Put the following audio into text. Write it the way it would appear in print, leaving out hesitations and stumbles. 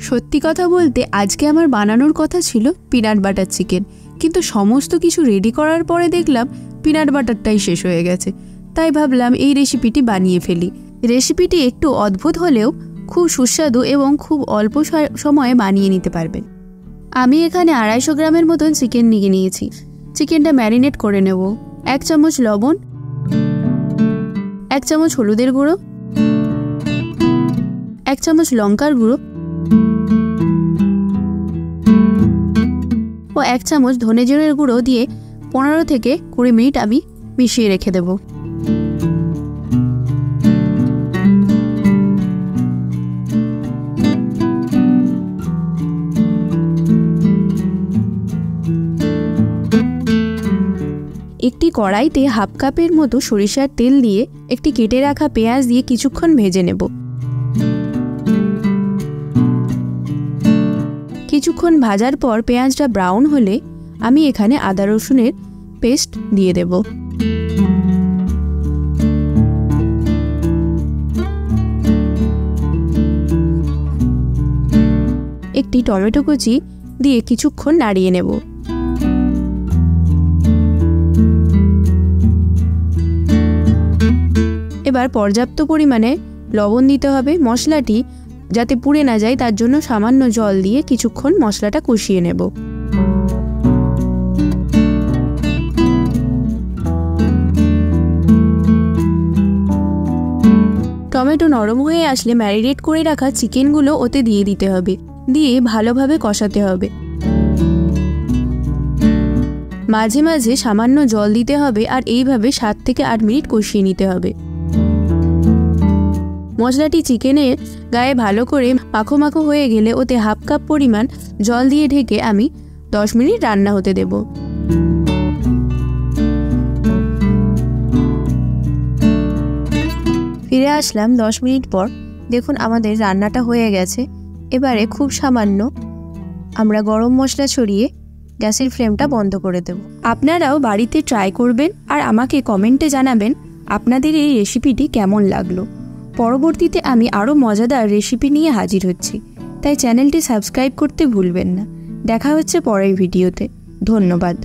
সত্যি কথা বলতে আজকে আমার বানানোর কথা ছিল পিনাট বাটার চিকেন, কিন্তু সমস্ত কিছু রেডি করার পরে দেখলাম পিনাট বাটারটাই শেষ হয়ে গেছে। তাই ভাবলাম এই রেসিপিটি বানিয়ে ফেলি। রেসিপিটি একটু অদ্ভুত হলেও খুব সুস্বাদু এবং খুব অল্প সময়ে বানিয়ে নিতে পারবেন। আমি এখানে 250 গ্রামের মতন চিকেন নিয়ে নিয়েছি। চিকেনটা ম্যারিনেট করে নেব। 1 চামচ লবণ, 1 চামচ হলুদের গুঁড়ো, 1 চামচ লঙ্কার গুঁড়ো ও 1 চামচ ধনে জিরের গুঁড়ো দিয়ে 15 থেকে 20 মিনিট আমি মিশিয়ে রেখে দেব। একটি কড়াইতে হাফ কাপের মতো সরিষার তেল দিয়ে একটি কেটে রাখা পেঁয়াজ দিয়ে কিছুক্ষণ ভেজে নেব। কিছুক্ষণ ভাজার পর পেঁয়াজটা ব্রাউন হলে আমি এখানে আদা রসুনের পেস্ট দিয়ে দেব। একটি টমেটো কুচি দিয়ে কিছুক্ষণ নাড়িয়ে নেব। এবার পর্যাপ্ত পরিমাণে লবণ দিতে হবে। মশলাটি যাতে পুড়ে না যায় তার জন্য সামান্য জল দিয়ে কিছুক্ষণ মশলাটা কষিয়ে নেব। টমেটো নরম হয়ে আসলে ম্যারিনেট করে রাখা চিকেনগুলো ওতে দিয়ে দিতে হবে, দিয়ে ভালোভাবে কষাতে হবে। মাঝে মাঝে সামান্য জল দিতে হবে আর এইভাবে 7 থেকে 8 মিনিট কষিয়ে নিতে হবে। মশলাটি চিকেনের গায়ে ভালো করে মাখো মাখো হয়ে গেলে ওতে হাফ কাপ পরিমাণ জল দিয়ে ঢেকে আমি 10 মিনিট রান্না হতে দেব। ফিরে আসলাম 10 মিনিট পর। দেখুন আমাদের রান্নাটা হয়ে গেছে। এবারে খুব সামান্য আমরা গরম মশলা ছড়িয়ে গ্যাসের ফ্লেমটা বন্ধ করে দেব। আপনারাও বাড়িতে ট্রাই করবেন আর আমাকে কমেন্টে জানাবেন আপনাদের এই রেসিপিটি কেমন লাগলো। পরবর্তীতে আমি আরও মজাদার রেসিপি নিয়ে হাজির হচ্ছি, তাই চ্যানেলটি সাবস্ক্রাইব করতে ভুলবেন না। দেখা হচ্ছে পরের ভিডিওতে। ধন্যবাদ।